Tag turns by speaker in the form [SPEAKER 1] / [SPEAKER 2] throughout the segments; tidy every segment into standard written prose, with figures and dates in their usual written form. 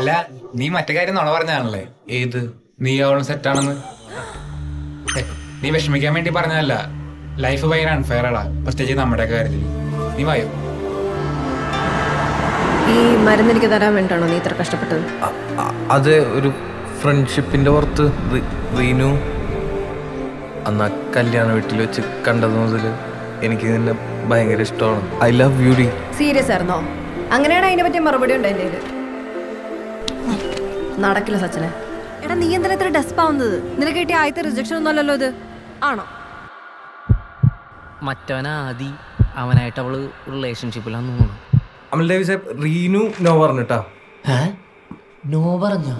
[SPEAKER 1] അല്ല നീ മറ്റേ കാര്യം നുണ പറഞ്ഞാണല്ലേ? ഏത്? നീ അവളും സെറ്റാണെന്ന്. നീ വിഷമിക്കാൻ വേണ്ടി പറഞ്ഞതല്ല. ലൈഫ് ഭയങ്കര അൺഫെയർ ആടാ, പ്രത്യേകിച്ച് നമ്മുടെ കാര്യത്തിൽ. നീ വായോ.
[SPEAKER 2] ഈ മരുന്ന് എനിക്ക് തരാൻ വേണ്ടിയാണോ നീ ഇത്ര കഷ്ടപ്പെട്ടത്?
[SPEAKER 3] അത് ഒരു ഫ്രണ്ട്ഷിപ്പിന്റെ പുറത്ത്. റീനു അന്ന് ആ കല്യാണ വീട്ടിൽ വെച്ച് കണ്ടത് മുതൽ എനിക്ക് നിന്നെ ഭയങ്കര ഇഷ്ടമാണ്. I love you D.
[SPEAKER 2] Serious ആയിരുന്നോ? അങ്ങനെയാണ് അതിനെ പറ്റിയ മറുപടി ഉണ്ട് എൻ്റെ കയ്യില്. നടക്കില്ല സച്ചിനെ. എടാ നീ എന്തിനാ ഇത്ര ഡെസ്പാവുന്നത്? നിനക്ക് കിട്ടിയ ആദ്യത്തെ റിജക്ഷൻ ഒന്നും അല്ലല്ലോ ഇത്. ആണോ?
[SPEAKER 4] മറ്റവനാദി അവനായിട്ട് അവള് റിലേഷൻഷിപ്പിലാന്ന് തോന്നുന്നു.
[SPEAKER 3] അമൽ ഡേവി സാബ് റീനു നോ പറഞ്ഞിട്ടാ.
[SPEAKER 4] നോ പറഞ്ഞോ?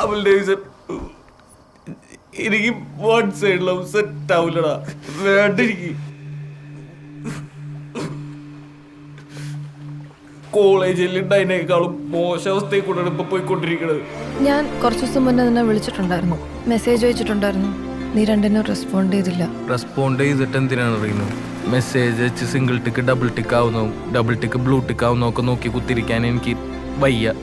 [SPEAKER 3] അമൽ ഡേവി സാബ് എനിക്ക് വൺ സൈഡ് ലവ് സെറ്റ് ആവില്ലടാ. വേണ്ട എനിക്ക്. കോളേജിൽ ഉണ്ടായതിനേക്കാളും മോശം അവസ്ഥയിൽ കൂടെ ഇപ്പൊ പോയിക്കൊണ്ടിരിക്കണത്.
[SPEAKER 2] ഞാൻ കുറച്ച് ദിവസം മുന്നേ നിന്നെ വിളിച്ചിട്ടുണ്ടായിരുന്നു, മെസ്സേജ് അയച്ചിട്ടുണ്ടായിരുന്നു. നീ രണ്ടിനും റെസ്പോണ്ട് ചെയ്തില്ല.
[SPEAKER 3] റെസ്പോണ്ട് ചെയ്തിട്ട് എന്തിനാണ് അറിയുന്നു? മെസ്സേജ് അയച്ച് സിംഗിൾ ടിക്ക് ഡബിൾ ടിക്ക് ആവുന്നതും ഡബിൾ ടിക്ക് ബ്ലൂ ടിക്ക് ആവുന്നതും ഒക്കെ നോക്കി കുത്തിരിക്കാൻ എനിക്ക് വയ്യ.